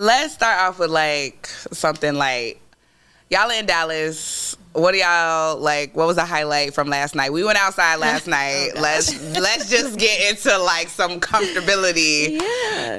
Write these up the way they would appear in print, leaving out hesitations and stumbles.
Let's start off with like something like y'all in Dallas. What do y'all like? What was the highlight from last night? We went outside last night. Oh, let's just get into like some comfortability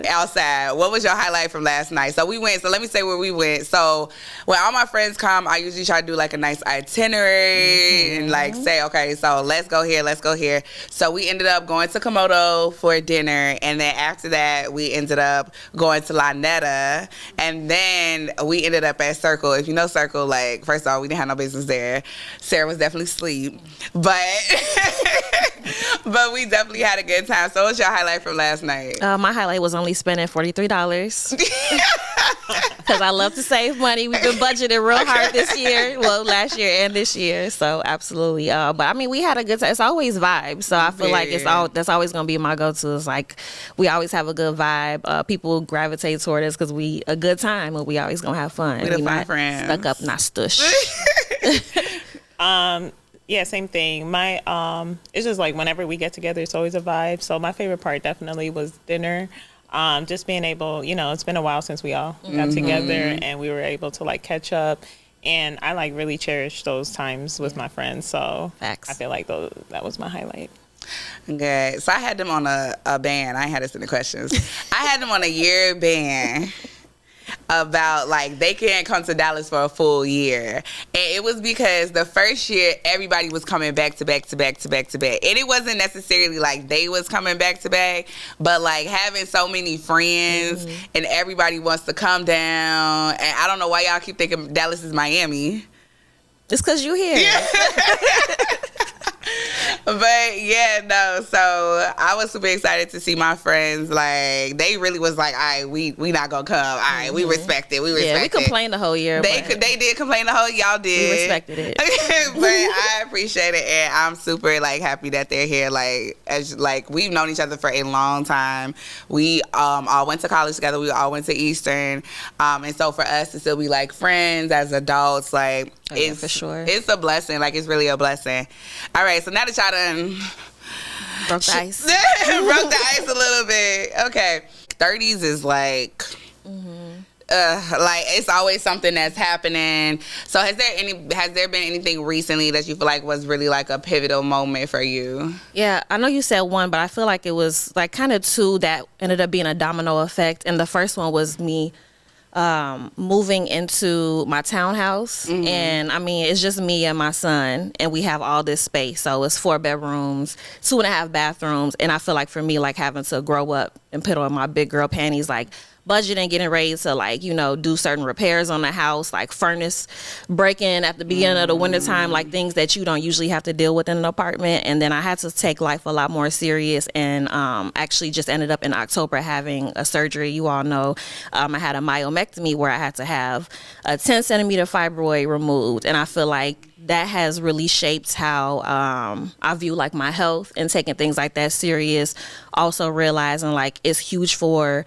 outside. What was your highlight from last night? So we went. So let me say where we went. So when all my friends come, I usually try to do like a nice itinerary and like say, okay, so let's go here, let's go here. So we ended up going to Komodo for dinner, and then after that, we ended up going to La Neta, and then we ended up at Circle. If you know Circle, like first of all, we didn't have no business there. Sarah was definitely asleep, but but we definitely had a good time. So what's your highlight from last night? My highlight was only spending $43 because I love to save money. We've been budgeting real hard this year, well, last year and this year, so absolutely. But I mean, we had a good time. It's always vibes, so I feel like that's always gonna be my go-to. It's like we always have a good vibe. People gravitate toward us because we a good time, and we always gonna have fun. We the fun friends. Stuck up, not stush. Yeah, same thing. My it's just like whenever we get together, it's always a vibe. So my favorite part definitely was dinner. Just being able, it's been a while since we all got together and we were able to like catch up. And I like really cherish those times with my friends. So Facts. I feel like that was my highlight. Okay, so I had them on a ban. I ain't had this in the questions. I had them on a year ban about like they can't come to Dallas for a full year, and it was because the first year everybody was coming back to back to back to back to back, and it wasn't necessarily like they was coming back to back, but like having so many friends and everybody wants to come down, and I don't know why y'all keep thinking Dallas is Miami. It's because you here. Yeah. But yeah, no, so I was super excited to see my friends. Like they really was like, all right, we not gonna come. All right, we respect it. We respect it. Yeah, we complained the whole year. They did complain the whole. Y'all did. We respected it. But I appreciate it, and I'm super like happy that they're here. Like as like we've known each other for a long time. We all went to college together. We all went to Eastern, and so for us to still be like friends as adults, like it's for sure. It's a blessing. Like it's really a blessing. All right, so now that y'all done broke the ice. broke the ice a little bit. Okay, 30s is like. Like it's always something that's happening. So has there been anything recently that you feel like was really like a pivotal moment for you? Yeah, I know you said one, but I feel like it was like kind of two that ended up being a domino effect. And the first one was me moving into my townhouse, and I mean it's just me and my son, and we have all this space. So it's 4 bedrooms, 2.5 bathrooms, and I feel like for me, like having to grow up and put on my big girl panties, like budgeting, getting ready to like, do certain repairs on the house, like furnace breaking at the beginning of the wintertime, like things that you don't usually have to deal with in an apartment. And then I had to take life a lot more serious, and actually just ended up in October having a surgery. You all know I had a myomectomy where I had to have a 10 centimeter fibroid removed, and I feel like that has really shaped how I view like my health and taking things like that serious. Also realizing like it's huge for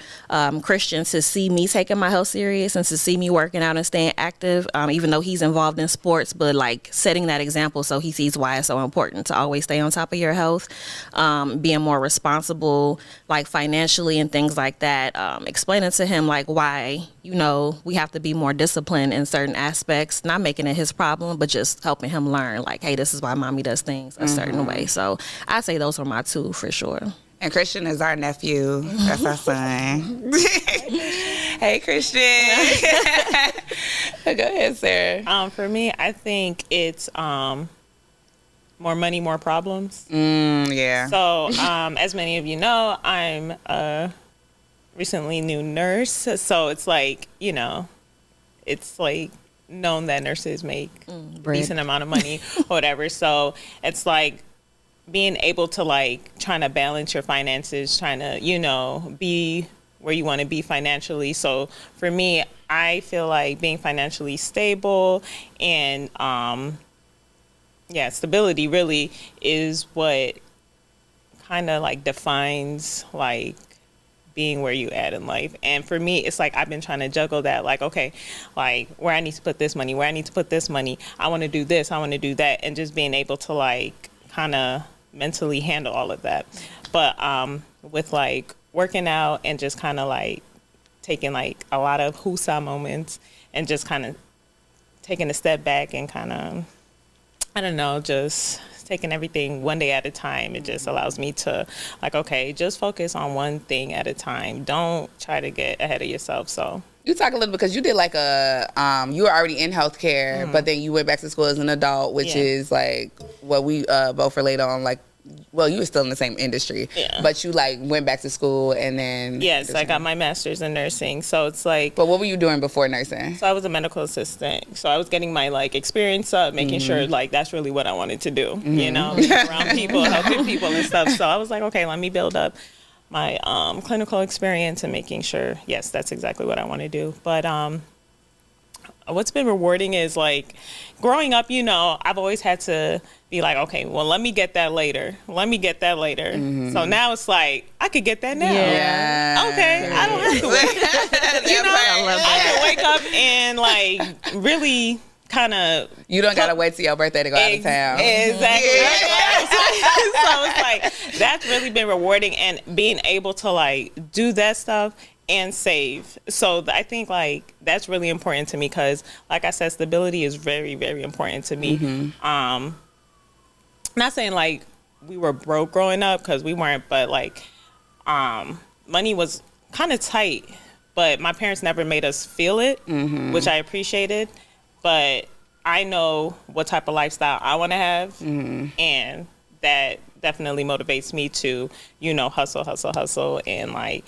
Christian to see me taking my health serious and to see me working out and staying active, even though he's involved in sports, but like setting that example so he sees why it's so important to always stay on top of your health, being more responsible like financially and things like that, explaining to him like why we have to be more disciplined in certain aspects, not making it his problem, but just helping him learn like, hey, this is why mommy does things a certain way. So I'd say those were my two for sure. And Christian is our nephew. That's our son. Hey, Christian. Go ahead, Sarah. For me, I think it's more money, more problems. Yeah. So as many of you know, I'm a recently new nurse. So it's like, it's like known that nurses make a decent amount of money or whatever. So it's like being able to like trying to balance your finances, trying to, be where you want to be financially. So for me, I feel like being financially stable and stability really is what kind of like defines like being where you at in life. And for me, it's like I've been trying to juggle that, like, okay, like where I need to put this money, where I need to put this money, I want to do this, I want to do that, and just being able to like kind of mentally handle all of that. But with like working out and just kind of like taking like a lot of husa moments and just kind of taking a step back and kind of, I don't know, just taking everything one day at a time. It just allows me to like, okay, just focus on one thing at a time. Don't try to get ahead of yourself. So you talk a little because you did like you were already in healthcare, but then you went back to school as an adult, which is like what we both relate on. Like, well, you were still in the same industry, but you like went back to school and then. Yes, I got my master's in nursing. So it's like. But what were you doing before nursing? So I was a medical assistant. So I was getting my like experience up, making sure like that's really what I wanted to do. You know, around people, helping people and stuff. So I was like, okay, let me build up my clinical experience and making sure, yes, that's exactly what I want to do. But what's been rewarding is like growing up, you know, I've always had to be like, okay, well, let me get that later. Let me get that later. So now it's like, I could get that now. Yeah. Okay. I don't have to wait. You know, I can wake up and like really kind of. You don't got to wait till your birthday to go out of town. Exactly. So it's like, that's really been rewarding, and being able to like do that stuff and save. So I think like that's really important to me because, like I said, stability is very, very important to me. Not saying like we were broke growing up, because we weren't, but like money was kind of tight, but my parents never made us feel it, which I appreciated. But I know what type of lifestyle I want to have, and that definitely motivates me to, you know, hustle, and like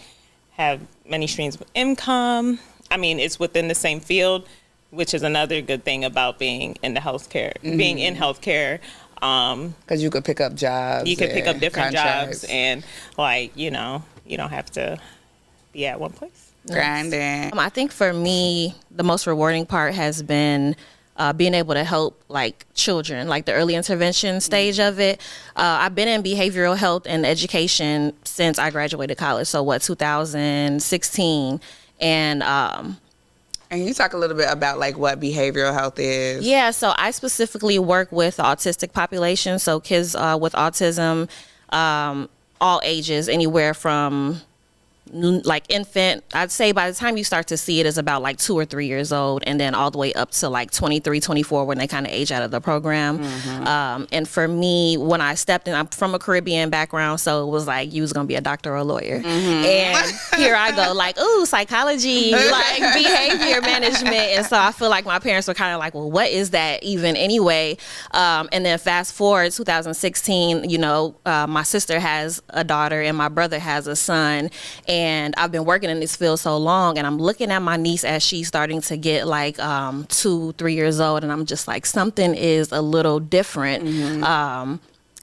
have many streams of income. I mean, it's within the same field, which is another good thing about being in the healthcare, being in healthcare. Because you could pick up jobs. You could pick up different contracts. jobs, and like, you know, you don't have to be at one place. Grinding. I think for me, the most rewarding part has been being able to help like children, like the early intervention stage of it. I've been in behavioral health and education since I graduated college. So 2016. And you talk a little bit about like what behavioral health is. Yeah, so I specifically work with autistic population. So kids with autism, all ages, anywhere from like infant, I'd say by the time you start to see it is about like 2 or 3 years old, and then all the way up to like 23, 24 when they kind of age out of the program. And for me, when I stepped in, I'm from a Caribbean background, so it was like you was gonna be a doctor or a lawyer. And here I go like, ooh, psychology, like behavior management. And so I feel like my parents were kind of like, well, what is that even anyway? And then fast forward 2016, you know, my sister has a daughter and my brother has a son. And I've been working in this field so long, and I'm looking at my niece as she's starting to get like 2, 3 years old, and I'm just like, something is a little different.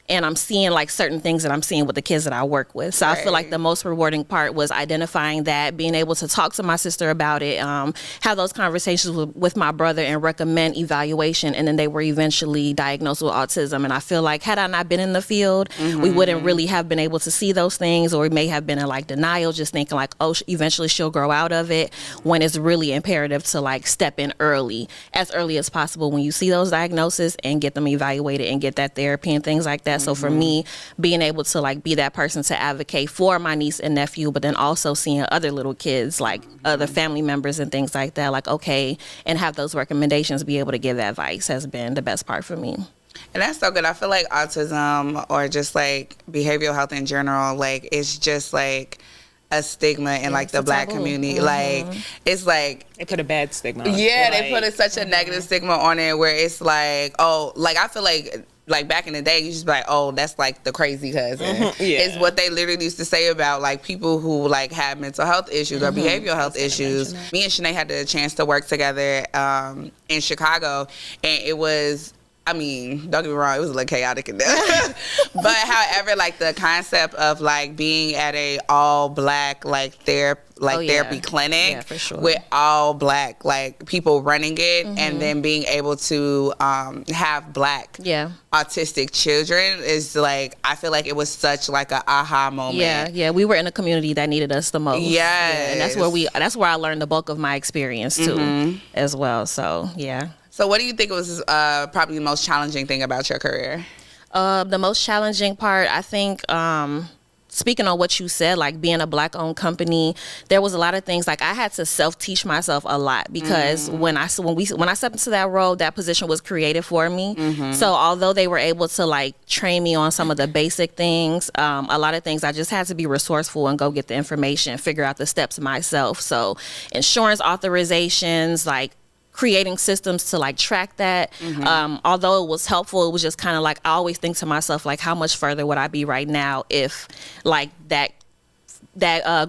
And I'm seeing like certain things that I'm seeing with the kids that I work with. So I feel like the most rewarding part was identifying that, being able to talk to my sister about it, have those conversations with my brother and recommend evaluation. And then they were eventually diagnosed with autism. And I feel like had I not been in the field, we wouldn't really have been able to see those things, or we may have been in like denial, just thinking like, oh, eventually she'll grow out of it, when it's really imperative to like step in early, as early as possible when you see those diagnoses, and get them evaluated and get that therapy and things like that. So for me, being able to like be that person to advocate for my niece and nephew, but then also seeing other little kids, like other family members and things like that, like, okay, and have those recommendations, be able to give advice, has been the best part for me. And that's so good. I feel like autism, or just like behavioral health in general, like it's just like a stigma in like the Black community. Like it's like They put a bad stigma on it. Yeah, they put such a negative stigma on it, where it's like, oh, like I feel like back in the day, you just be like, oh, that's like the crazy cousin. It's what they literally used to say about like people who like have mental health issues or behavioral health issues. Me and Shanae had the chance to work together in Chicago, and it was, I mean, don't get me wrong, it was a little chaotic in there. But however, like the concept of like being at a all Black like therapy clinic with all Black like people running it, and then being able to have Black autistic children is like, I feel like it was such like a aha moment. Yeah, we were in a community that needed us the most. And that's where I learned the bulk of my experience too, as well. So yeah. So what do you think was probably the most challenging thing about your career? The most challenging part, I think, speaking on what you said, like being a Black owned company, there was a lot of things like I had to self-teach myself a lot because when I stepped into that role, that position was created for me. So although they were able to like train me on some of the basic things, a lot of things I just had to be resourceful and go get the information, figure out the steps myself. So insurance authorizations, like creating systems to like track that. Although it was helpful, it was just kind of like I always think to myself, like, how much further would I be right now if like that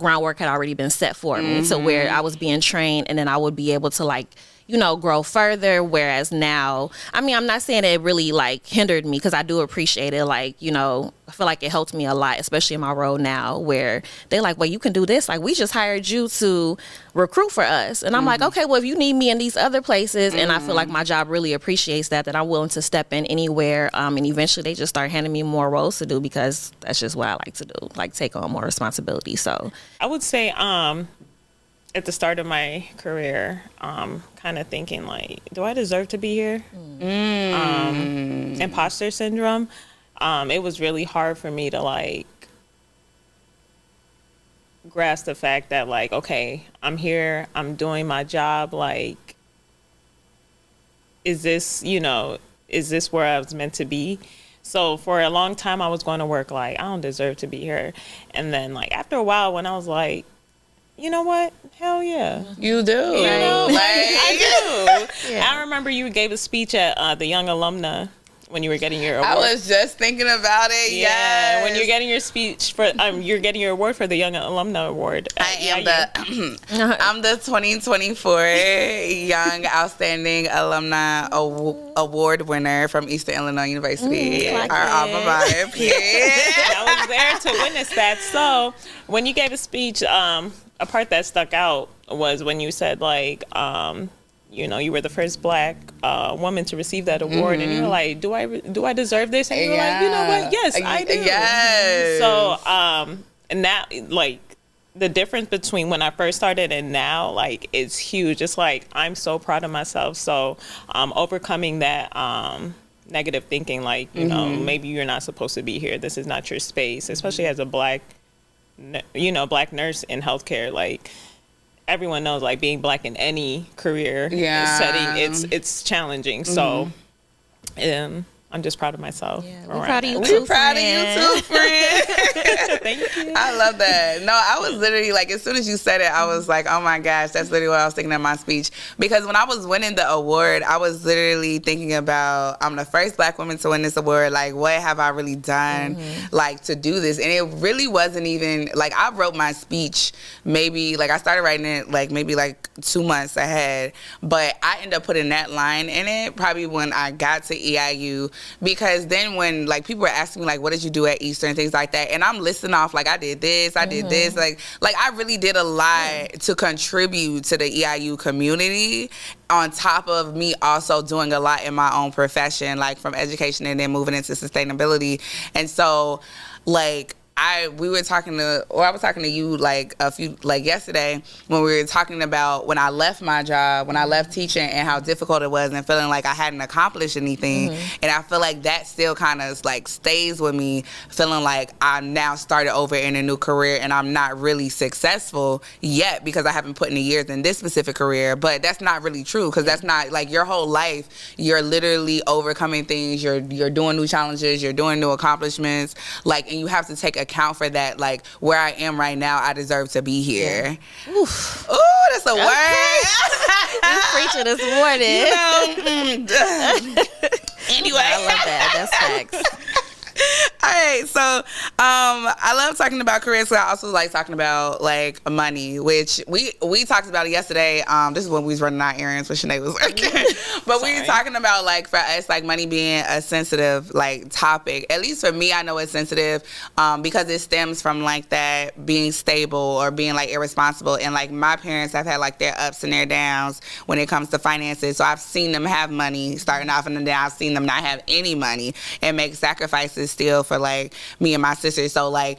groundwork had already been set for me to where I was being trained, and then I would be able to like, you know, grow further. Whereas now, I mean, I'm not saying it really like hindered me, because I do appreciate it. Like, you know, I feel like it helped me a lot, especially in my role now, where they're like, well, you can do this. Like, we just hired you to recruit for us. And I'm like, okay, well, if you need me in these other places, and I feel like my job really appreciates that I'm willing to step in anywhere. And eventually they just start handing me more roles to do, because that's just what I like to do, like take on more responsibility. So I would say, at the start of my career, kind of thinking like, do I deserve to be here? Imposter syndrome. It was really hard for me to like grasp the fact that like, okay, I'm here, I'm doing my job. Like, is this where I was meant to be? So for a long time I was going to work like, I don't deserve to be here. And then like after a while, when I was like, you know what? Hell yeah. You do. You know, like, I do. Yeah. I remember you gave a speech at the Young Alumna when you were getting your award. I was just thinking about it. Yeah, Yes. when you're getting your speech for, you're getting your award for the Young Alumna Award. I'm the 2024 Young Outstanding Alumni Award winner from Eastern Illinois University, like our alma mater. I was there to witness that. So when you gave a speech, a part that stuck out was when you said like, you know, you were the first Black woman to receive that award, and you were like, do I deserve this? And you were like, you know what? Yes, I do. Yes. So and now, like, the difference between when I first started and now, like, it's huge. It's like, I'm so proud of myself. So overcoming that negative thinking, like, you know, maybe you're not supposed to be here. This is not your space, especially as a Black nurse in healthcare. Like, everyone knows, like, being Black in any career setting, it's challenging. So I'm just proud of myself. Yeah, we're proud of you too. We're proud of you too, friend. Thank you. I love that. No, I was literally like, as soon as you said it, I was like, oh my gosh, that's literally what I was thinking in my speech. Because when I was winning the award, I was literally thinking about, I'm the first Black woman to win this award. Like, what have I really done, like, to do this? And it really wasn't even, like, I wrote my speech maybe, like, I started writing it, like, maybe, like, 2 months ahead. But I ended up putting that line in it probably when I got to EIU. Because then when, like, people were asking me, like, what did you do at Eastern and things like that, and I'm listing off, like, I did this, I did this, like I really did a lot to contribute to the EIU community, on top of me also doing a lot in my own profession, like from education and then moving into sustainability. And so, like, I was talking to you like yesterday when we were talking about when I left my job, when I left teaching, and how difficult it was and feeling like I hadn't accomplished anything. And I feel like that still kind of like stays with me, feeling like I'm now started over in a new career and I'm not really successful yet because I haven't put in the years in this specific career. But that's not really true, because that's not like your whole life. You're literally overcoming things. You're doing new challenges. You're doing new accomplishments. Like, and you have to take account for that. Like, where I am right now, I deserve to be here. Yeah. Oof. Ooh, that's a word. You preaching this morning. You know, anyway. I love that. That's facts. All right, so I love talking about careers, but I also like talking about like money, which we talked about it yesterday. This is when we was running our errands when Shanae was working. But we were talking about, like, for us, like, money being a sensitive, like, topic. At least for me, I know it's sensitive because it stems from, like, that being stable or being, like, irresponsible. And, like, my parents have had, like, their ups and their downs when it comes to finances. So I've seen them have money starting off, and then I've seen them not have any money and make sacrifices still for for like me and my sister. So like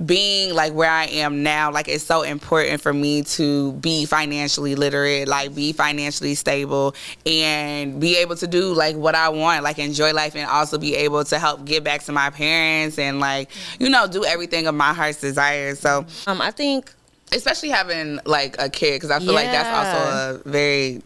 being like where I am now, like it's so important for me to be financially literate, like be financially stable, and be able to do like what I want, like enjoy life, and also be able to help give back to my parents and like, you know, do everything of my heart's desire. So I think, especially having like a kid, because I feel like that's also a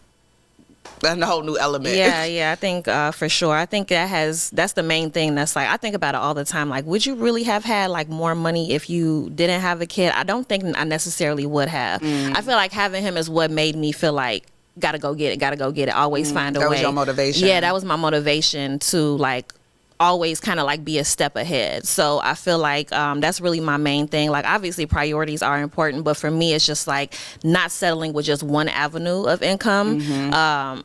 whole new element. Yeah, I think for sure. I think that's the main thing. That's like, I think about it all the time. Like, would you really have had like more money if you didn't have a kid? I don't think I necessarily would have. I feel like having him is what made me feel like, gotta go get it, always find a way. That was your motivation. Yeah, that was my motivation to like always kind of like be a step ahead. So I feel like that's really my main thing. Like, obviously priorities are important, but for me it's just like not settling with just one avenue of income.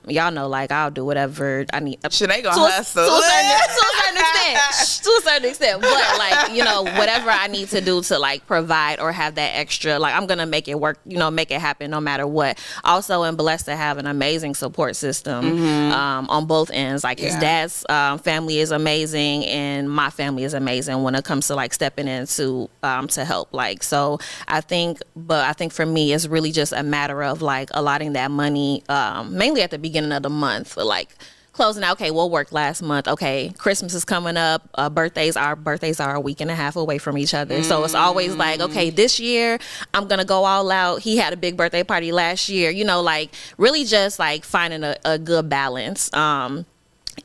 Y'all know, like, I'll do whatever I need. Shanae gonna hustle. To a certain extent. But like, you know, whatever I need to do to like provide or have that extra, like I'm gonna make it work, you know, make it happen no matter what. Also, I'm blessed to have an amazing support system on both ends. Like his dad's family is amazing, and my family is amazing when it comes to like stepping into to help. Like, so I think for me it's really just a matter of like allotting that money mainly at the beginning of the month, like closing out, okay, we'll work last month, okay, Christmas is coming up, our birthdays are a week and a half away from each other. So it's always like, okay, this year I'm gonna go all out. He had a big birthday party last year, you know, like really just like finding a good balance.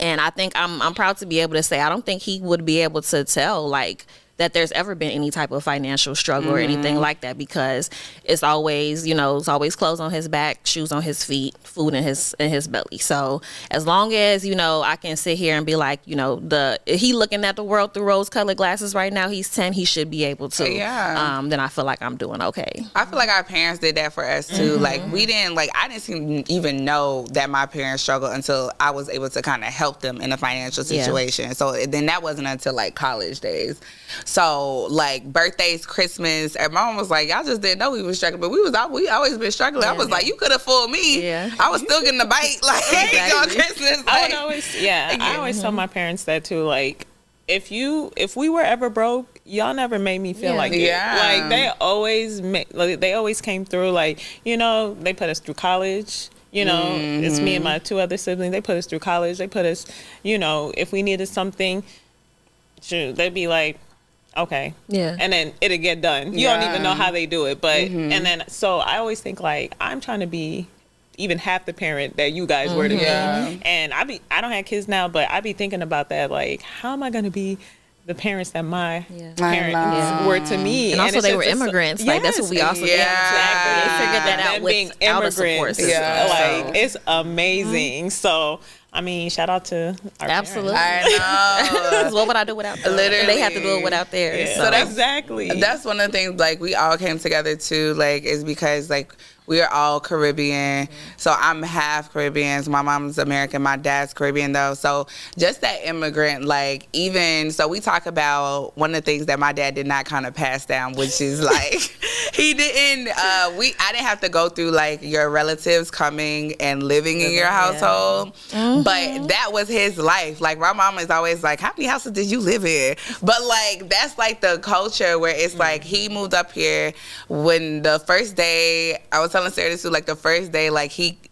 And I think I'm proud to be able to say I don't think he would be able to tell like that there's ever been any type of financial struggle or anything like that, because it's always, you know, it's always clothes on his back, shoes on his feet, food in his belly. So as long as, you know, I can sit here and be like, you know, he looking at the world through rose-colored glasses right now, he's 10, he should be able to. Then I feel like I'm doing okay. I feel like our parents did that for us too. Like I didn't even know that my parents struggled until I was able to kind of help them in a financial situation. So then that wasn't until like college days. So like birthdays, Christmas, and my mom was like, y'all just didn't know we was struggling, but we always been struggling. I was like, you could have fooled me. I was still getting the bite like on Christmas. Like, I always tell my parents that too. Like, if we were ever broke, y'all never made me feel like it. Like they always came through. Like, you know, they put us through college. You know, it's me and my two other siblings. They put us through college. They put us, you know, if we needed something, they'd be like, okay. And then it'll get done. You don't even know how they do it. But, and then, so I always think like, I'm trying to be even half the parent that you guys were to me. And I don't have kids now, but I be thinking about that. Like, how am I going to be the parents that my parents were to me? And also they were immigrants. Like, that's what we also did. Exactly. They figured that out without a support system. Like, it's amazing. So, I mean, shout out to our Absolutely. parents. I know. What would I do without them? Literally. They have to do it without theirs. So that's one of the things, like, we all came together too, like, is because, like, we are all Caribbean. So I'm half Caribbean. So my mom's American. My dad's Caribbean, though. So just that immigrant, like, even, so we talk about one of the things that my dad did not kind of pass down, which is, like, he didn't, I didn't have to go through, like, your relatives coming and living in your household. But that was his life. Like, my mom is always like, how many houses did you live in? But, like, that's, like, the culture where it's, like, he moved up here when the first day, I was telling Sarah this too, like the first day, like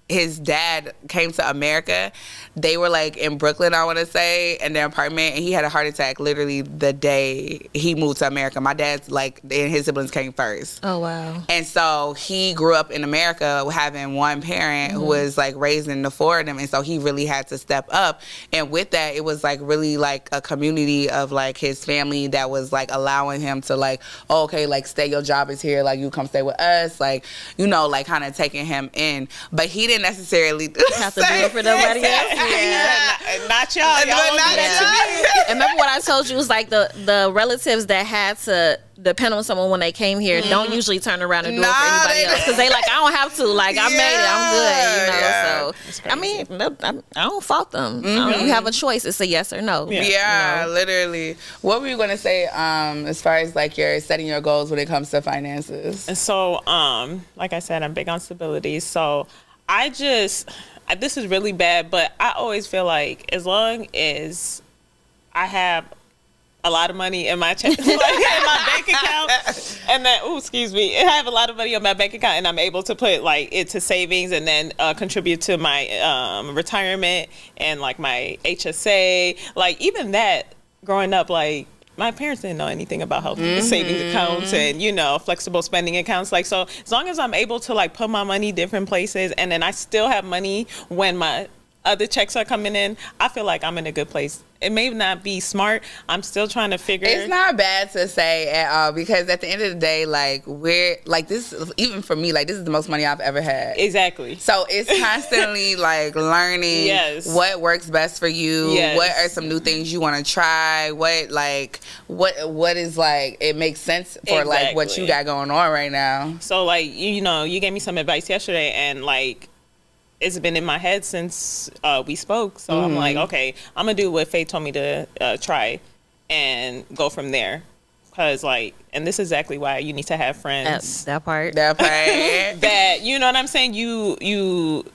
his dad came to America. They were like in Brooklyn, I want to say, in their apartment, and he had a heart attack literally the day he moved to America. My dad's like, and his siblings came first. Oh, wow. And so he grew up in America having one parent who was like raising the four of them, and so he really had to step up. And with that, it was like really like a community of like his family that was like allowing him to like, oh, okay, like stay, your job is here, like you come stay with us, like, you know, like kind of taking him in. But he didn't necessarily have to do it for nobody else. Not y'all. And remember what I told you was like the relatives that had to depend on someone when they came here don't usually turn around and do it for anybody else, because they like, I don't have to, like I made it, I'm good, you know. So I mean, I don't fault them. You have a choice. It's a yes or no. You know? Literally. What were you going to say as far as like your setting your goals when it comes to finances? And so like I said, I'm big on stability. So this is really bad, but I always feel like as long as I have a lot of money in my check, like in my bank account, and then excuse me, I have a lot of money in my bank account, and I'm able to put like it to savings, and then contribute to my retirement and like my HSA. Like even that, growing up, like my parents didn't know anything about health savings accounts and, you know, flexible spending accounts. Like, so as long as I'm able to like put my money different places, and then I still have money when my other checks are coming in, I feel like I'm in a good place. It may not be smart. I'm still trying to figure. It's not bad to say at all, because at the end of the day, like, we're like this. Even for me, like, this is the most money I've ever had. Exactly. So it's constantly like learning what works best for you. Yes. What are some new things you want to try? What is like it makes sense for like what you got going on right now. So like you know, you gave me some advice yesterday, and like, it's been in my head since we spoke. So I'm like, okay, I'm going to do what Faith told me to try and go from there. Because, like, and this is exactly why you need to have friends. That part. That, you know what I'm saying? You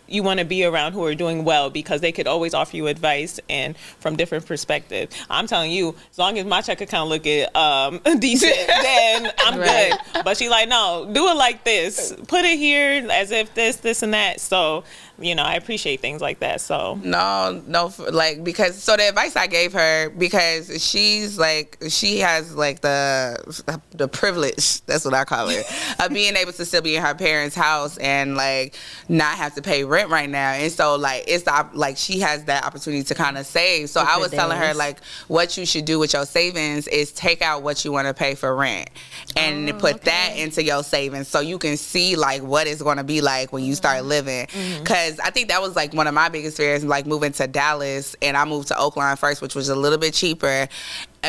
want to be around who are doing well, because they could always offer you advice and from different perspectives. I'm telling you, as long as my check account look decent, then I'm good. But she like, no, do it like this. Put it here as if this, and that. So, you know, I appreciate things like that. So no, like, because so the advice I gave her, because she's like, she has like the privilege, that's what I call it, of being able to still be in her parents' house and like not have to pay rent right now. And so like it's like she has that opportunity to kind of save. So I was telling her like what you should do with your savings is take out what you want to pay for rent and put that into your savings, so you can see like what it's going to be like when you start living. Because I think that was like one of my biggest fears, like moving to Dallas, and I moved to Oakland first, which was a little bit cheaper,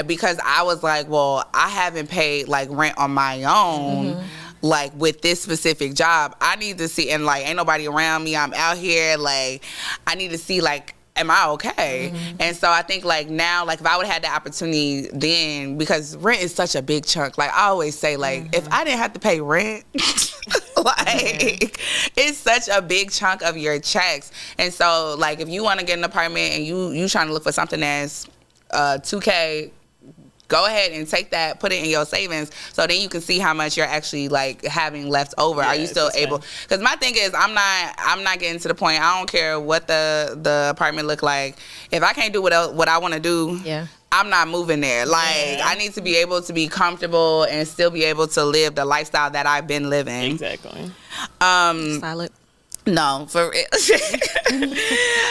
because I was like, well, I haven't paid like rent on my own. Like with this specific job, I need to see, and like ain't nobody around me, I'm out here, like I need to see like, am I okay? And so I think like now, like if I would have had the opportunity then, because rent is such a big chunk, like I always say, like if I didn't have to pay rent, like it's such a big chunk of your checks. And so like if you want to get an apartment and you trying to look for something that's $2K, go ahead and take that, put it in your savings, so then you can see how much you're actually like having left over. Are you still able? Because my thing is, I'm not getting to the point. I don't care what the apartment look like. If I can't do what I want to do, I'm not moving there. Like I need to be able to be comfortable and still be able to live the lifestyle that I've been living. Exactly. Silent. No, for real.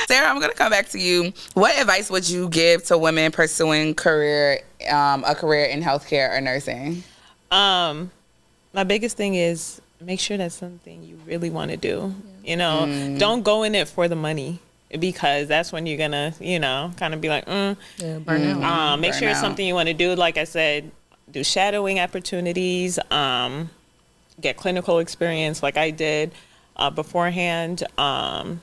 Sarah, I'm gonna come back to you. What advice would you give to women pursuing a career in healthcare or nursing? My biggest thing is make sure that's something you really want to do. You know, don't go in it for the money, because that's when you're gonna, you know, kind of be like, burn out. Make sure it's something you want to do. Like I said, do shadowing opportunities, get clinical experience like I did beforehand, and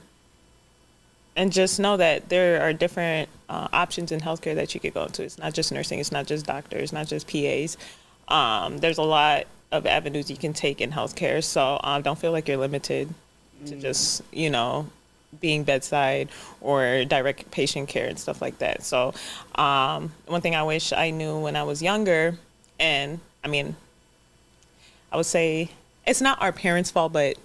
just know that there are different options in healthcare that you could go into. It's not just nursing, it's not just doctors, it's not just PAs. There's a lot of avenues you can take in healthcare, so don't feel like you're limited to just, you know, being bedside or direct patient care and stuff like that. So one thing I wish I knew when I was younger, and I mean, I would say it's not our parents' fault, but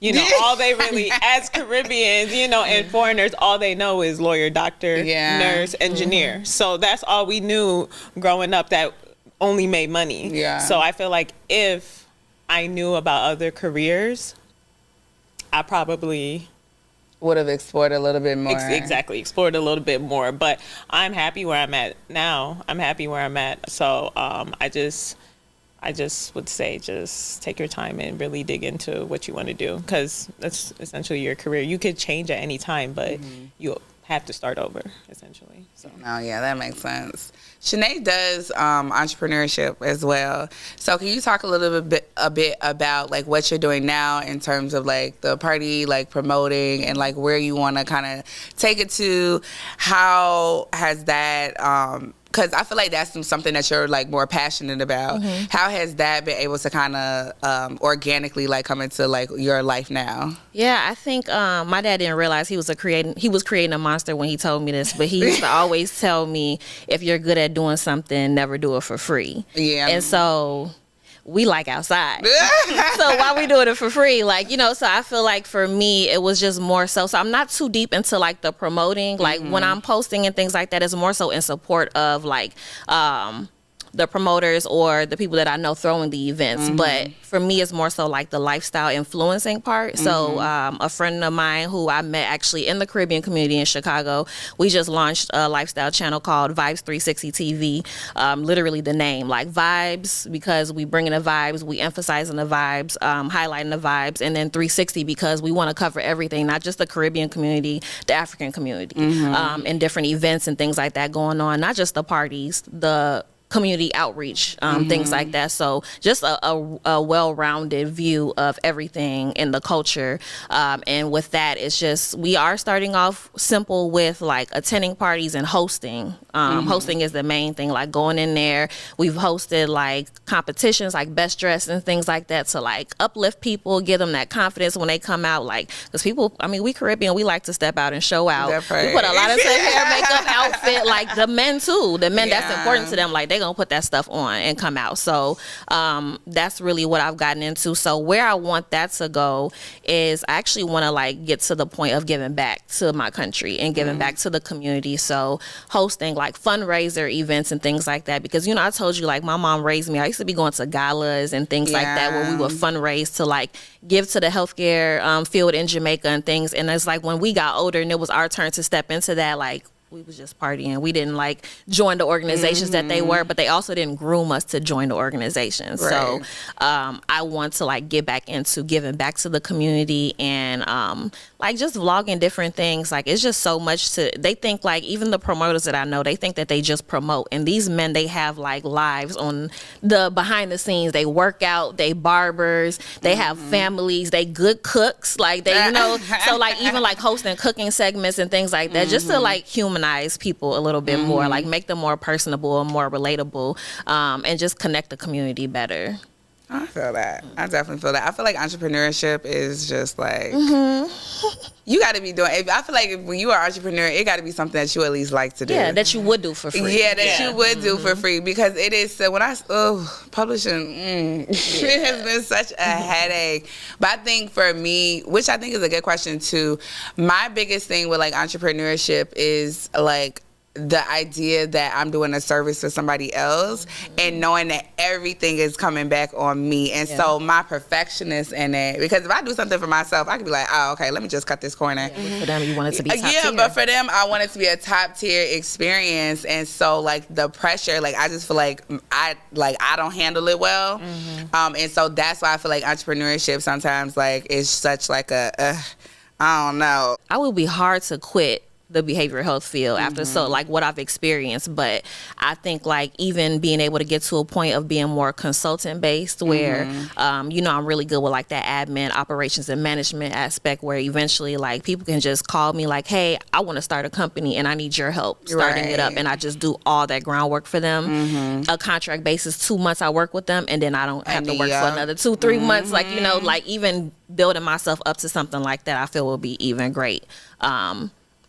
you know, all they really, as Caribbeans, you know, and foreigners, all they know is lawyer, doctor, nurse, engineer. So that's all we knew growing up that only made money. So I feel like if I knew about other careers, I probably would have explored a little bit more. Exactly, explored a little bit more. But I'm happy where I'm at now. I'm happy where I'm at. So I just would say just take your time and really dig into what you want to do, because that's essentially your career. You could change at any time, but you have to start over, essentially. So. Oh, yeah, that makes sense. Shanae does entrepreneurship as well. So can you talk a bit about like what you're doing now in terms of like the party, like promoting, and like where you want to kind of take it to? How has that because I feel like that's something that you're like more passionate about. How has that been able to kind of organically like come into like your life now? Yeah, I think my dad didn't realize he was creating a monster when he told me this, but he used to always tell me, if you're good at doing something, never do it for free. Yeah. And so we like outside. So why we doing it for free? Like, you know, so I feel like for me, it was just more so I'm not too deep into like the promoting. Like when I'm posting and things like that, it's more so in support of like the promoters or the people that I know throwing the events. But for me, it's more so like the lifestyle influencing part. So a friend of mine who I met actually in the Caribbean community in Chicago, we just launched a lifestyle channel called Vibes 360 TV. Literally the name, like vibes, because we bring in the vibes, we emphasizing the vibes, highlighting the vibes, and then 360 because we want to cover everything, not just the Caribbean community, the African community, and different events and things like that going on, not just the parties, the community outreach, things like that. So just a well-rounded view of everything in the culture. And with that, it's just, we are starting off simple with like attending parties and hosting. Hosting is the main thing, like going in there. We've hosted like competitions like best dress and things like that to like uplift people, give them that confidence when they come out. Like, because people, I mean, we Caribbean, we like to step out and show out. We put a lot of hair, makeup, outfit, like the men too. The men, that's important to them. Like they gonna put that stuff on and come out. So that's really what I've gotten into. So where I want that to go is I actually want to like get to the point of giving back to my country and giving back to the community. So hosting like fundraiser events and things like that, because you know I told you like my mom raised me, I used to be going to galas and things like that where we would fundraise to like give to the healthcare field in Jamaica and things. And it's like when we got older and it was our turn to step into that, like we was just partying. We didn't like join the organizations that they were, but they also didn't groom us to join the organizations. Right. So I want to like get back into giving back to the community and like just vlogging different things. Like it's just so much to, they think like even the promoters that I know, they think that they just promote. And these men, they have like lives on the behind the scenes. They work out, they barbers, they have families, they good cooks. Like they, you know, so like even like hosting cooking segments and things like that, just to like humanize people a little bit more, like make them more personable and more relatable, and just connect the community better. I feel that. I definitely feel that. I feel like entrepreneurship is just like you got to be doing. I feel like when you are an entrepreneur, it got to be something that you at least like to do. Yeah, that you would do for free. Yeah, that you would do for free, because it is. When I publishing, it has been such a headache. But I think for me, which I think is a good question too, my biggest thing with like entrepreneurship is like the idea that I'm doing a service for somebody else and knowing that everything is coming back on me. And so my perfectionist in it, because if I do something for myself, I could be like, oh, okay, let me just cut this corner. For them, you want it to be top tier. But for them, I want it to be a top tier experience. And so like the pressure, like I just feel like I don't handle it well. And so that's why I feel like entrepreneurship sometimes like is such like a, I don't know. I would be hard to quit the behavioral health field after so like what I've experienced, but I think like even being able to get to a point of being more consultant based where you know I'm really good with like that admin, operations and management aspect, where eventually like people can just call me like, hey, I want to start a company and I need your help starting it up, and I just do all that groundwork for them. A contract basis, 2 months I work with them and then I don't have to work for another 2-3 months, like you know, like even building myself up to something like that I feel will be even great.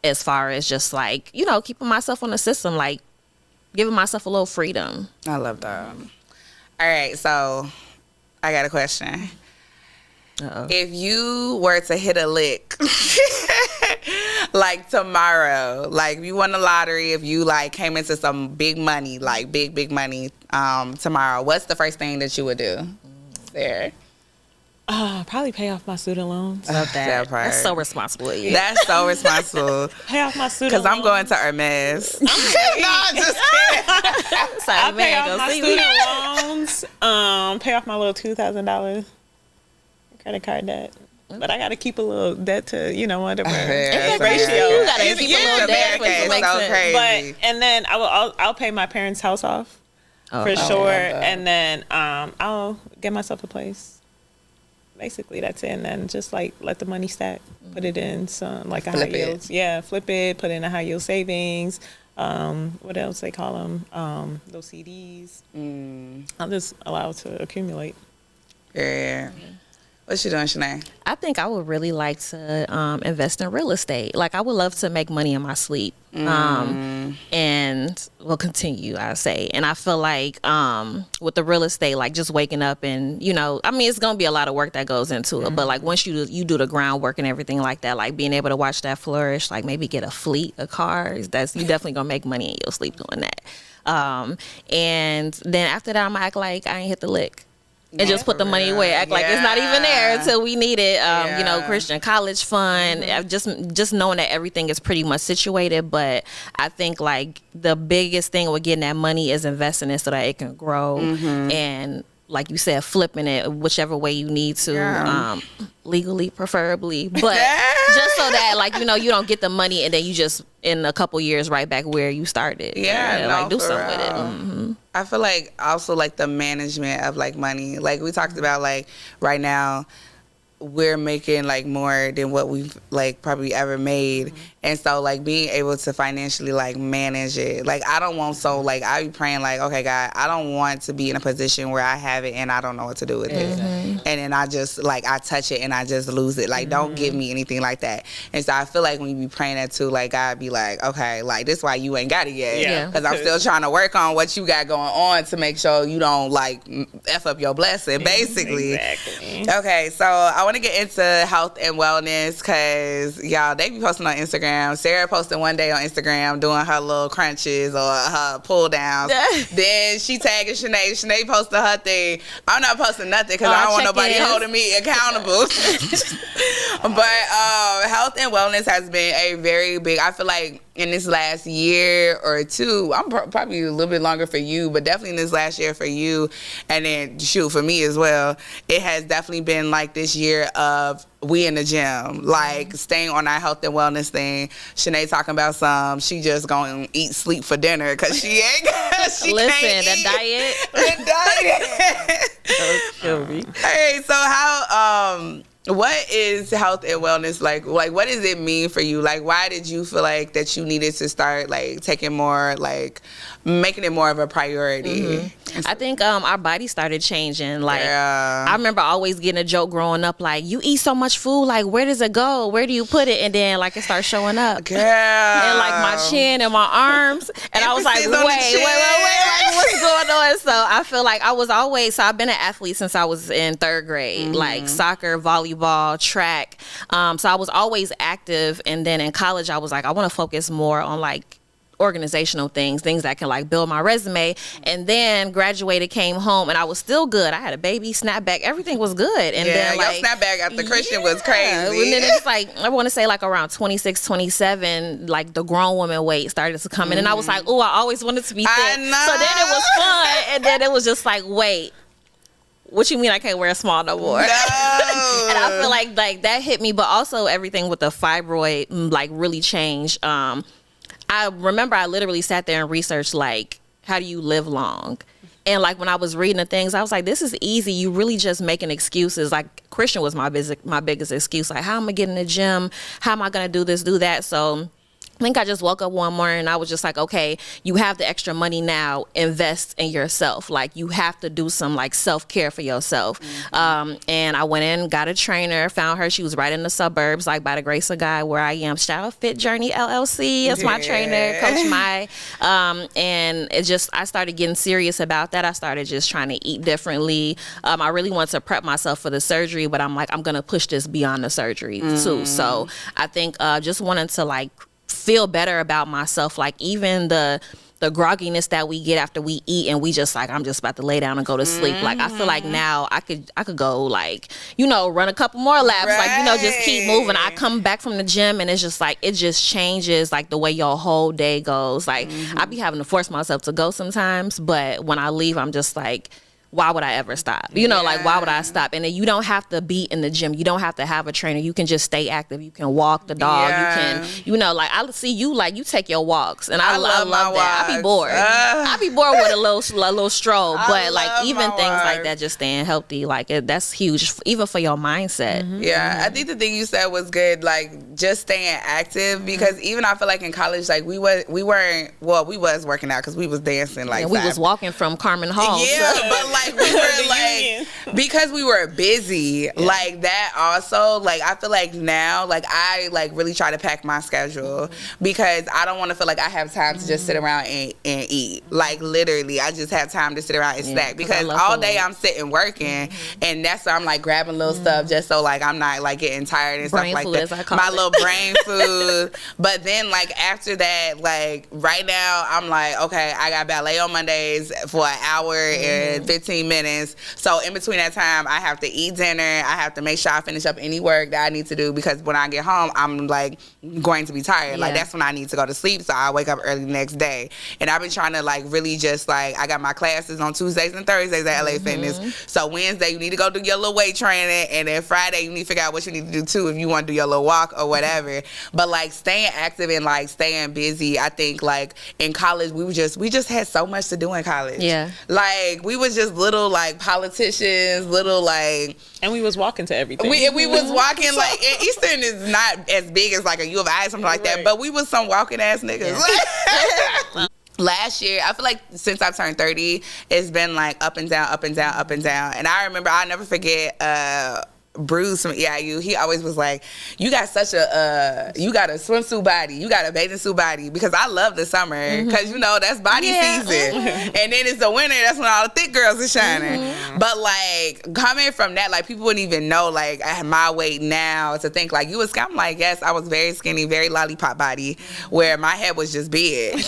As far as just like, you know, keeping myself on the system, like giving myself a little freedom. I love that. All right, so I got a question. If you were to hit a lick, like tomorrow, like if you won the lottery, if you like came into some big money, like big money tomorrow, what's the first thing that you would do? There. Probably pay off my student loans. Love that. That's so responsible. That's so responsible. Pay off my student loans. Because I'm going to Hermes. No, I'm just kidding. I'll pay off my student loans. Pay off my little $2,000 credit card debt. But I got to keep a little debt to, you know, whatever ratio. You got to keep a little debt for it to make sense. Crazy. But, and then I'll pay my parents' house off for sure. And then I'll get myself a place. Basically, that's it. And then just like let the money stack, put it in some like a high yield. Yeah, flip it, put it in a high yield savings. what else they call them? Those CDs. I'm just allowed to accumulate. Yeah. What you doing, Shanae? I think I would really like to invest in real estate. Like, I would love to make money in my sleep. And will continue, I say. And I feel like with the real estate, like just waking up and, you know, I mean, it's going to be a lot of work that goes into it. But like once you do the groundwork and everything like that, like being able to watch that flourish, like maybe get a fleet of cars, you definitely going to make money in your sleep doing that. And then after that, I'm going to act like I ain't hit the lick. And just put the money away, act like it's not even there until we need it. You know, Christian college fund, just knowing that everything is pretty much situated. But I think like the biggest thing with getting that money is investing it so that it can grow. And like you said, flipping it whichever way you need to, legally preferably. But just so that like, you know, you don't get the money and then you just in a couple years right back where you started. Like do something with it. I feel like also like the management of like money. Like we talked about, like right now we're making like more than what we've like probably ever made. And so like being able to financially like manage it. Like I don't want, so like I be praying like, okay, God, I don't want to be in a position where I have it and I don't know what to do with it. And then I just like I touch it and I just lose it. Like don't give me anything like that. And so I feel like when you be praying that too, like God be like, okay, like this why you ain't got it yet. Because I'm still trying to work on what you got going on to make sure you don't like F up your blessing, basically. Exactly. Okay, so I want to get into health and wellness because y'all, they be posting on Instagram. Sarah posted one day on Instagram doing her little crunches or her pull downs. Then she tagging Shanae. Shanae posted her thing. I'm not posting nothing because I don't want nobody holding me accountable. But health and wellness has been a very big, I feel like in this last year or two, I'm probably a little bit longer for you, but definitely in this last year for you, and then shoot for me as well, it has definitely been like this year of we in the gym, like staying on our health and wellness thing. Shanae talking about she just gonna eat, sleep for dinner because she ain't. She Listen, can't the eat. diet. The diet. Hey, so how what is health and wellness like what does it mean for you? Like why did you feel like that you needed to start like taking more, like making it more of a priority? I think our body started changing. Like I remember always getting a joke growing up, like you eat so much food, like where does it go? Where do you put it? And then like it starts showing up. Girl. And like my chin and my arms. And I was like, wait, like what's going on? So I feel like I've been an athlete since I was in third grade, like soccer, volleyball, track. So I was always active. And then in college, I was like, I want to focus more on like organizational things that can like build my resume. And then graduated, came home, and I was still good. I had a baby, snapback, everything was good. And then like your snapback after Christian was crazy. And then it's like, I want to say like around 26, 27, like the grown woman weight started to come in, and I was like, oh, I always wanted to be thin. I know. So then it was fun, and then it was just like, wait, what you mean I can't wear a small no more? No. And I feel like that hit me, but also everything with the fibroid like really changed. I remember I literally sat there and researched like, how do you live long? And like when I was reading the things, I was like, this is easy. You really just making excuses. Like Christian was my biggest excuse. Like, how am I getting in the gym? How am I going to do this, do that? So I think I just woke up one morning and I was just like, okay, you have the extra money now, invest in yourself. Like you have to do some like self-care for yourself. And I went in, got a trainer, found her. She was right in the suburbs, like by the grace of God where I am. Shout out Fit Journey LLC. That's my trainer, Coach Mai. And it just, I started getting serious about that. I started just trying to eat differently. I really wanted to prep myself for the surgery, but I'm like, I'm going to push this beyond the surgery too. So I think just wanting to like feel better about myself, like even the grogginess that we get after we eat and we just like, I'm just about to lay down and go to sleep. Like I feel like now I could go like, you know, run a couple more laps, like, you know, just keep moving. I come back from the gym and it's just like, it just changes like the way your whole day goes. Like I be having to force myself to go sometimes, but when I leave, I'm just like, why would I ever stop? You know, like, why would I stop? And then you don't have to be in the gym. You don't have to have a trainer. You can just stay active. You can walk the dog. You can, you know, like, I see you, like, you take your walks. And I love that. I be bored. I be bored with a little stroll. But, like, even things like that, just staying healthy, like, that's huge, even for your mindset. Yeah, I think the thing you said was good, like, just staying active. Because even I feel like in college, like, we was working out because we was dancing, like, we was walking from Carmen Hall. Yeah, but, like, we were like, because we were busy, like that also, like, I feel like now, like, I like really try to pack my schedule because I don't want to feel like I have time to just sit around and eat. Like, literally, I just have time to sit around and snack because all day I'm sitting working, and that's why I'm like grabbing little stuff just so like I'm not like getting tired and brain stuff like food, that. my little brain food. But then like after that, like right now I'm like, okay, I got ballet on Mondays for an hour and 15 minutes. So in between that time, I have to eat dinner. I have to make sure I finish up any work that I need to do because when I get home, I'm like going to be tired. Like that's when I need to go to sleep. So I wake up early the next day. And I've been trying to like really just like, I got my classes on Tuesdays and Thursdays at LA Fitness. So Wednesday, you need to go do your little weight training. And then Friday, you need to figure out what you need to do too if you want to do your little walk or whatever. But like staying active and like staying busy, I think like in college, we just had so much to do in college. Yeah. Like we was just little like politicians, little like. And we was walking to everything. We was walking like, and Eastern is not as big as like a U of I or something like that, but we was some walking ass niggas. Yeah. Last year, I feel like since I turned 30, it's been like up and down, up and down, up and down. And I remember, I'll never forget, Bruce from EIU, he always was like, you got such a you got a swimsuit body, you got a bathing suit body, because I love the summer because you know that's body season, and then it's the winter, that's when all the thick girls are shining. But like coming from that, like people wouldn't even know like I had my weight now to think like you was. I'm like, yes, I was very skinny, very lollipop body, where my head was just big.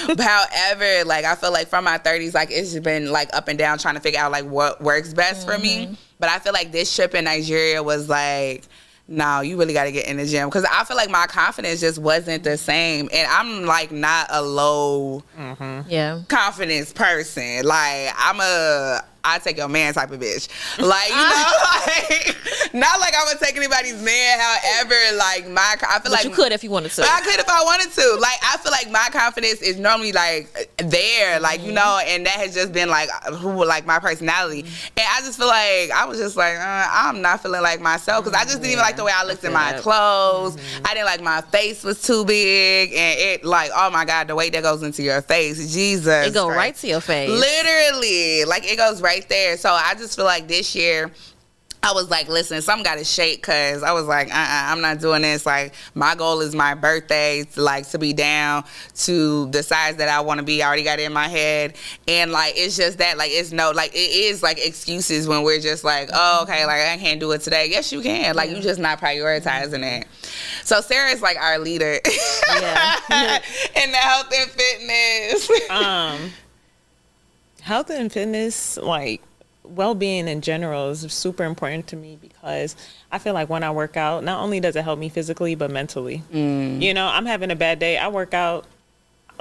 But however, like I feel like from my 30s, like it's been like up and down trying to figure out like what works best for me. But I feel like this trip in Nigeria was like, no, you really got to get in the gym. Because I feel like my confidence just wasn't the same. And I'm like not a low confidence person. Like I take your man type of bitch. Like, you know, like, not like I would take anybody's man. However, like, I feel like. But you could if you wanted to. I could if I wanted to. Like, I feel like my confidence is normally, like, there. Like, you know, and that has just been, like, my personality. And I just feel like, I was just like, I'm not feeling like myself. Because I just didn't even like the way I looked in my clothes. I didn't like my face was too big. And it, like, oh my God, the weight that goes into your face. Jesus. It go right to your face. Literally. Like, it goes right there. So I just feel like this year I was like, listen, something got to shake, because I was like, I'm not doing this. Like, my goal is my birthday, to be down to the size that I want to be. I already got it in my head. And, like, it's just that, like, it's no, like, it is, like, excuses when we're just like, oh, okay, like, I can't do it today. Yes, you can. Like, you just not prioritizing it. So Sarah's, like, our leader in the health and fitness. Health and fitness, like well-being in general, is super important to me, because I feel like when I work out, not only does it help me physically, but mentally. You know, I'm having a bad day, I work out,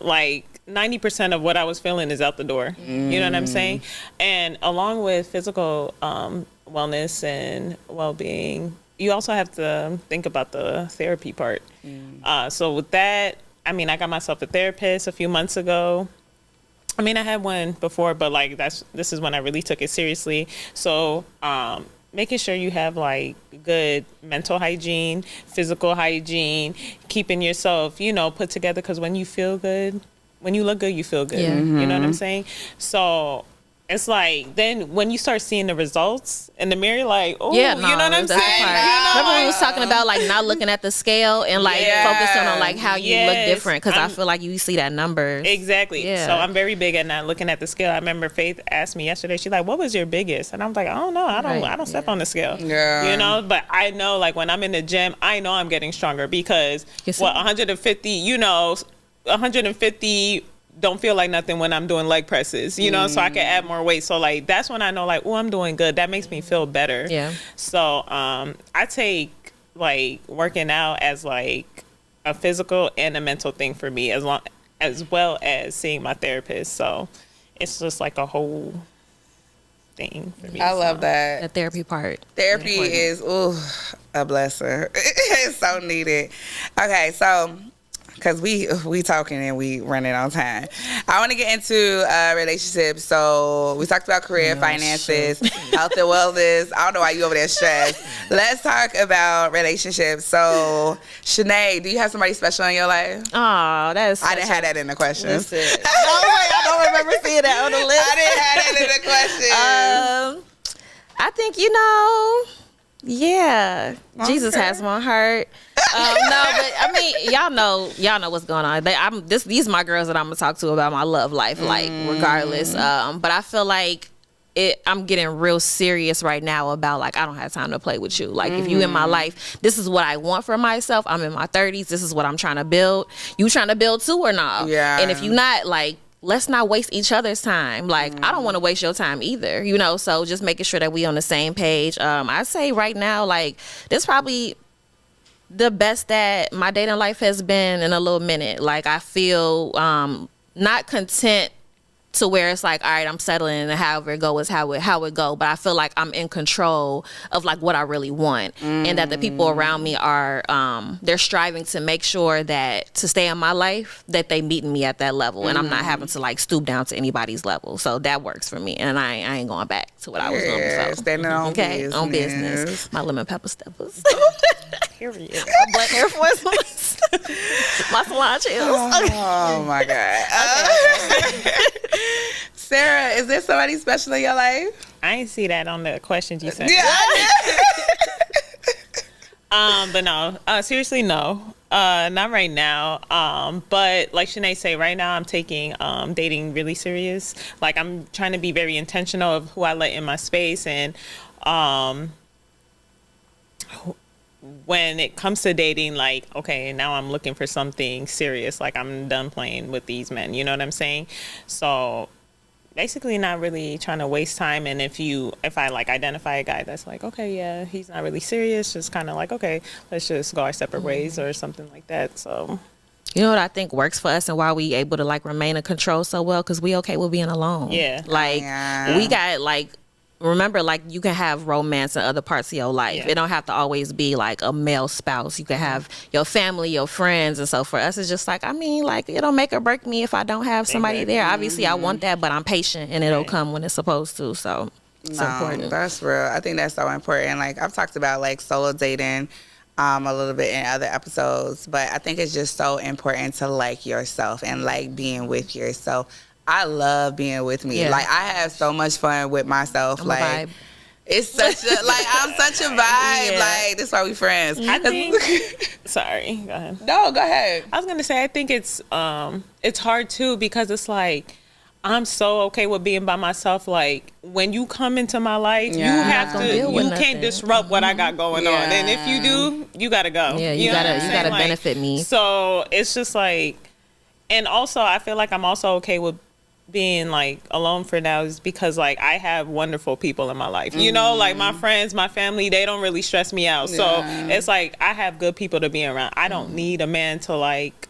like 90% of what I was feeling is out the door. You know what I'm saying? And along with physical wellness and well-being, you also have to think about the therapy part. So with that, I mean, I got myself a therapist a few months ago. I mean, I had one before, but like this is when I really took it seriously. So making sure you have like good mental hygiene, physical hygiene, keeping yourself, you know, put together, because when you feel good, when you look good, you feel good. You know what I'm saying? So it's like, then when you start seeing the results in the mirror, like, oh, you know what I'm saying? Remember when we was talking about like not looking at the scale and like focusing on like how you look different, because I feel like you see that number. Exactly. So I'm very big at not looking at the scale. I remember Faith asked me yesterday, she's like, what was your biggest? And I was like, I don't know. I don't step on the scale. You know, but I know like when I'm in the gym, I know I'm getting stronger, because 150, you know, 150 don't feel like nothing when I'm doing leg presses, you know, so I can add more weight. So like, that's when I know like, oh, I'm doing good. That makes me feel better. So I take like working out as like a physical and a mental thing for me, as well as seeing my therapist. So it's just like a whole thing for me. I love that. The therapy part. Therapy is a blessing. It's so needed. Okay, so because we talking and we running on time, I want to get into relationships. So we talked about career, finances, health and wellness. I don't know why you over there stressed. Let's talk about relationships. So Shanae, do you have somebody special in your life? Oh, that's. I didn't have that in the questions. I don't remember seeing that on the list. I didn't have that in the questions. I think yeah, okay. Jesus has my heart. No, but I mean, y'all know what's going on. These are my girls that I'm gonna talk to about my love life, like regardless. But I feel like I'm getting real serious right now about like I don't have time to play with you. Like if you in my life, this is what I want for myself. I'm in my 30s. This is what I'm trying to build. You trying to build too or not? Yeah. And if you not, like, let's not waste each other's time. Like I don't want to waste your time either. So just making sure that we on the same page. I say right now, like this probably the best that my dating life has been in a little minute. Like I feel not content to where it's like, all right, I'm settling and however it go is how it go. But I feel like I'm in control of like what I really want, and that the people around me are they're striving to make sure that to stay in my life that they meeting me at that level, and I'm not having to like stoop down to anybody's level. So that works for me, and I ain't going back to what I was doing before. Standing on business. On business. My lemon pepper steppers. Period. Black Air Force Ones. My salon chills. Oh my God. Sarah, is there somebody special in your life? I didn't see that on the questions you sent. Yeah. But no, seriously, no, not right now. But like Shanae say, right now I'm taking dating really serious. Like I'm trying to be very intentional of who I let in my space, and when it comes to dating, like, okay, now I'm looking for something serious. Like I'm done playing with these men. You know what I'm saying? So basically not really trying to waste time. And if I like identify a guy that's like, okay, yeah, he's not really serious, just kind of like, okay, let's just go our separate ways or something like that. So you know what I think works for us and why we able to like remain in control so well, because we okay with being alone. Yeah. Like we got like, remember, like you can have romance in other parts of your life. It don't have to always be like a male spouse. You can have your family, your friends. And so for us, it's just like, I mean, like it'll make or break me if I don't have somebody there. Obviously I want that, but I'm patient and it'll come when it's supposed to. So it's important. That's real. I think that's so important. Like I've talked about like solo dating a little bit in other episodes, but I think it's just so important to like yourself and like being with yourself. I love being with me. Yeah. Like I have so much fun with myself. I'm like a vibe. It's such a like I'm such a vibe. Yeah. Like this is why we friends. I think sorry, go ahead. No, go ahead. I was gonna say I think it's hard too, because it's like I'm so okay with being by myself. Like when you come into my life, you have to you can't disrupt what I got going on. And if you do, you gotta go. Yeah, you gotta like, benefit me. So it's just like, and also I feel like I'm also okay with being like alone for now, is because like I have wonderful people in my life, you know, like my friends, my family, they don't really stress me out. So it's like I have good people to be around. I don't need a man to like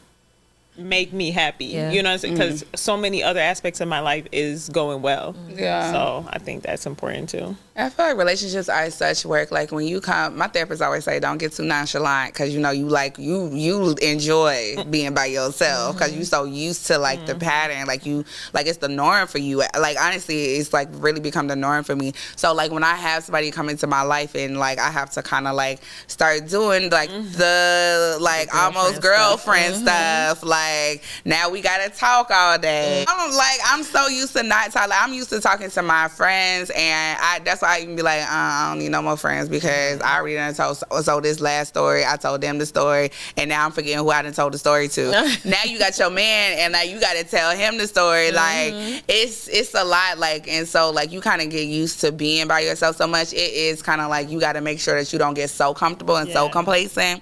make me happy, you know, because so many other aspects of my life is going well. So I think that's important too. I feel like relationships are such work. Like when you come, my therapist always say, don't get too nonchalant, because you know you like you enjoy being by yourself because you so used to like the pattern, like you like it's the norm for you. Like honestly, it's like really become the norm for me. So like when I have somebody come into my life and like I have to kind of like start doing like the like almost girlfriend stuff. Like now we gotta talk all day. I'm so used to not talking. Like, I'm used to talking to my friends, and that's why I even be like, I don't need no more friends, because I already done told this last story. I told them the story, and now I'm forgetting who I done told the story to. Now you got your man, and now you got to tell him the story. Like it's a lot. Like, and so like you kind of get used to being by yourself so much. It is kind of like you got to make sure that you don't get so comfortable and so complacent.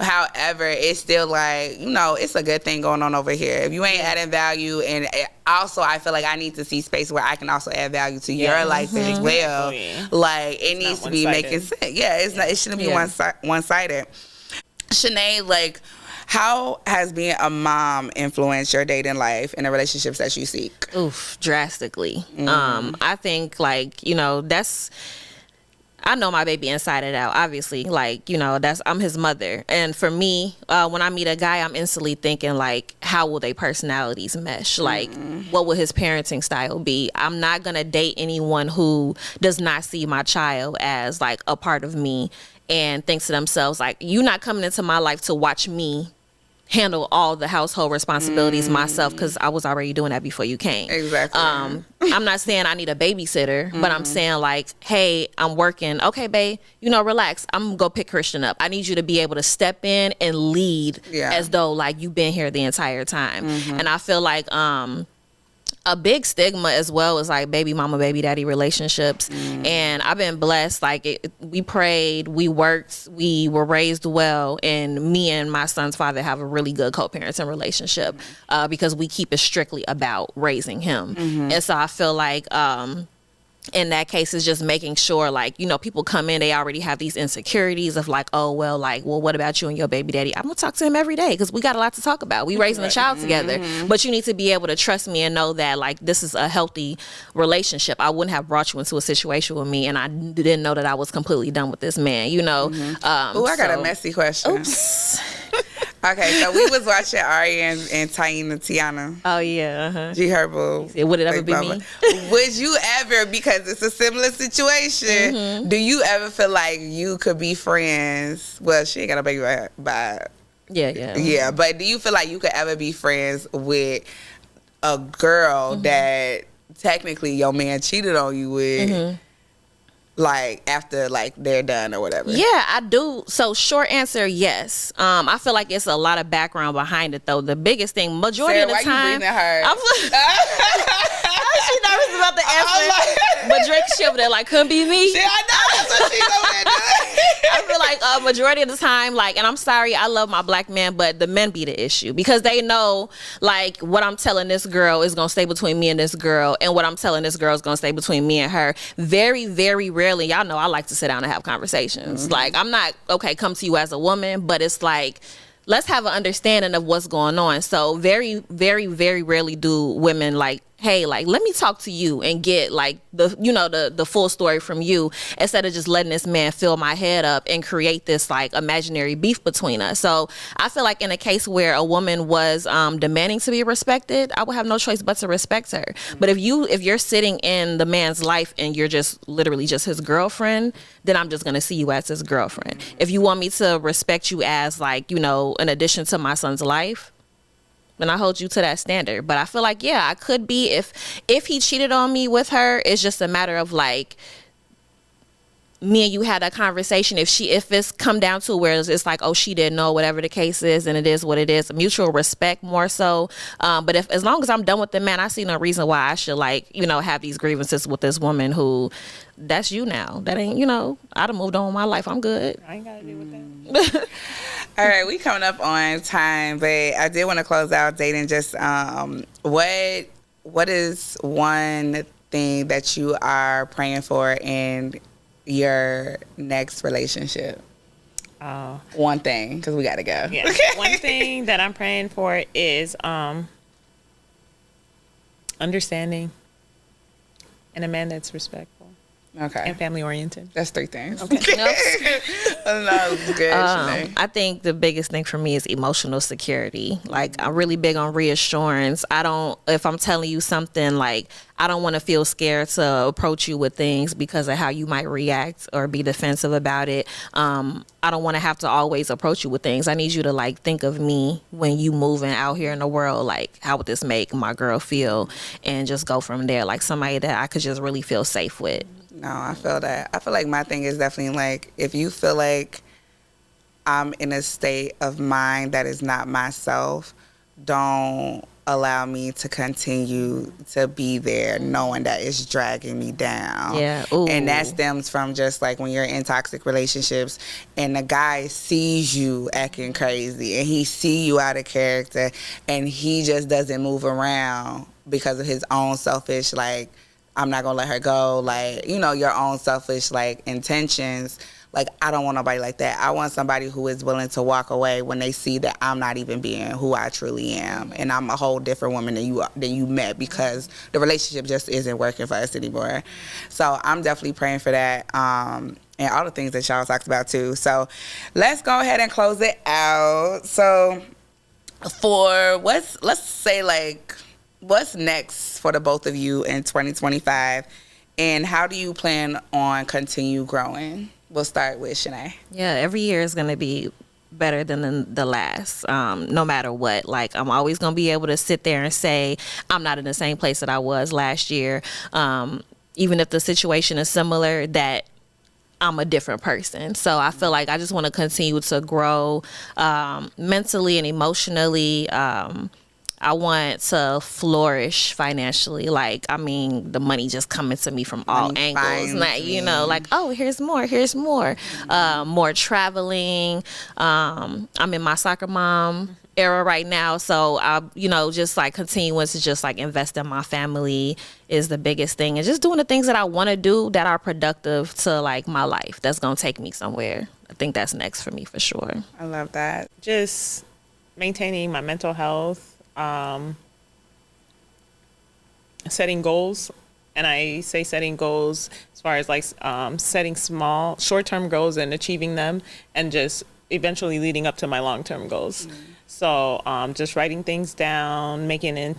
However, it's still like, you know, it's a good thing going on over here. If you ain't adding value, and also I feel like I need to see space where I can also add value to your life as well. Like it needs to be making sense. Yeah, it's not. It shouldn't be one-sided. Shanae, like, How has being a mom influenced your dating life and the relationships that you seek? Oof, drastically. I think, like, I know my baby inside and out, obviously. Like, I'm his mother. And for me, when I meet a guy, I'm instantly thinking, like, how will their personalities mesh? Like, what will his parenting style be? I'm not going to date anyone who does not see my child as, like, a part of me and thinks to themselves, like, you're not coming into my life to watch me handle all the household responsibilities myself, because I was already doing that before you came. Exactly. I'm not saying I need a babysitter, but I'm saying, like, hey, I'm working. Okay, babe, relax. I'm gonna go pick Christian up. I need you to be able to step in and lead as though, like, you've been here the entire time. And I feel like a big stigma as well is, like, baby mama, baby daddy relationships. And I've been blessed. Like, we prayed, we worked, we were raised well, and me and my son's father have a really good co-parenting relationship because we keep it strictly about raising him. And so I feel like in that case, it's just making sure, like, people come in, they already have these insecurities of, like, oh, well, what about you and your baby daddy? I'm gonna talk to him every day because we got a lot to talk about. We raising a child together. But you need to be able to trust me and know that, like, this is a healthy relationship. I wouldn't have brought you into a situation with me and I didn't know that I was completely done with this man, I got a messy question. Oops. Okay, so we was watching Ari and Tiana. Oh, yeah. G Herbo. Would it ever be me? Would you ever, because it's a similar situation, do you ever feel like you could be friends? Well, she ain't got a baby by Yeah, but do you feel like you could ever be friends with a girl that technically your man cheated on you with? Like, after, like, they're done or whatever? Yeah, I do. So, short answer, yes. I feel like it's a lot of background behind it, though. The biggest thing, majority of the why time... you breathing hard? She nervous about the answer. But Drake shifted, like, couldn't be me. Yeah, I know. That's what she's over there doing. I feel like majority of the time, like, and I'm sorry, I love my black man, but the men be the issue because they know, like, what I'm telling this girl is going to stay between me and this girl, and what I'm telling this girl is going to stay between me and her. Very, very rarely, y'all know I like to sit down and have conversations. Like, I'm not, okay, come to you as a woman, but it's like, let's have an understanding of what's going on. So very, very, very rarely do women, like, hey, like, let me talk to you and get, like, the full story from you, instead of just letting this man fill my head up and create this, like, imaginary beef between us. So I feel like in a case where a woman was demanding to be respected, I would have no choice but to respect her. But if you're sitting in the man's life and you're just literally just his girlfriend, then I'm just going to see you as his girlfriend. If you want me to respect you as, like, an addition to my son's life, then I hold you to that standard. But I feel like, yeah, I could be, if he cheated on me with her, it's just a matter of, like, me and you had a conversation. If it's come down to where it's like, oh, she didn't know, whatever the case is, and it is what it is, mutual respect more so. But as long as I'm done with the man, I see no reason why I should, like, have these grievances with this woman who, that's you now. That ain't, I'd have moved on with my life. I'm good. I ain't got to deal with that. All right, we coming up on time, but I did want to close out dating. Just what is one thing that you are praying for in your next relationship? One thing, because we got to go. Yeah. One thing that I'm praying for is understanding and a man that's respectful. Okay. And family oriented. That's 3 things. Okay. No, good. Shanae. I think the biggest thing for me is emotional security. Like, I'm really big on reassurance. If I'm telling you something, like, I don't want to feel scared to approach you with things because of how you might react or be defensive about it. I don't want to have to always approach you with things. I need you to, like, think of me when you moving out here in the world. Like, how would this make my girl feel? And just go from there. Like, somebody that I could just really feel safe with. No, I feel that. I feel like my thing is definitely, like, if you feel like I'm in a state of mind that is not myself, don't allow me to continue to be there knowing that it's dragging me down. Yeah. Ooh. And that stems from just, like, when you're in toxic relationships and the guy sees you acting crazy and he see you out of character and he just doesn't move around because of his own selfish, like, I'm not gonna let her go, like, your own selfish, like, intentions. Like, I don't want nobody like that. I want somebody who is willing to walk away when they see that I'm not even being who I truly am, and I'm a whole different woman than you met, because the relationship just isn't working for us anymore. So I'm definitely praying for that, and all the things that y'all talked about too. So let's go ahead and close it out. So for let's say like, what's next for the both of you in 2025, and how do you plan on continue growing? We'll start with Shanae. Yeah, every year is going to be better than the last, no matter what. Like, I'm always going to be able to sit there and say I'm not in the same place that I was last year, even if the situation is similar, that I'm a different person. So I feel like I just want to continue to grow mentally and emotionally. I want to flourish financially. Like, I mean, the money just coming to me from all angles. Not, you know, like, oh, here's more. More traveling. I'm in my soccer mom era right now. So, just like continuing to just like invest in my family is the biggest thing. And just doing the things that I want to do that are productive to like my life. That's going to take me somewhere. I think that's next for me for sure. I love that. Just maintaining my mental health. Setting goals, and I say setting goals as far as like setting small short-term goals and achieving them, and just eventually leading up to my long-term goals. So just writing things down, making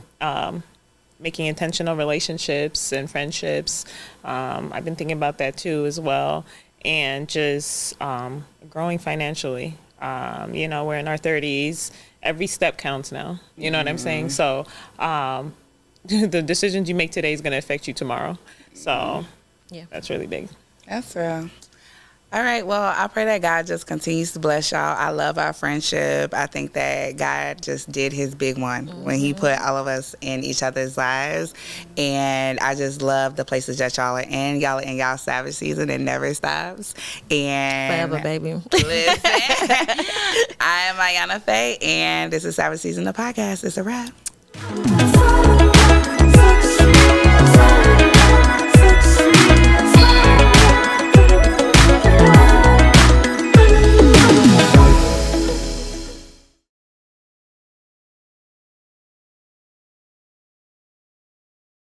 intentional relationships and friendships. I've been thinking about that too as well, and just growing financially. We're in our 30s. Every step counts now. You know what I'm saying? So the decisions you make today is going to affect you tomorrow. So yeah, that's really big. That's real. All right. Well, I pray that God just continues to bless y'all. I love our friendship. I think that God just did his big one when he put all of us in each other's lives. And I just love the places that y'all are in. Y'all are in y'all savage season. It never stops. And forever, baby. Listen, I am Ayana Faye, and this is Savage Season, the podcast. It's a wrap.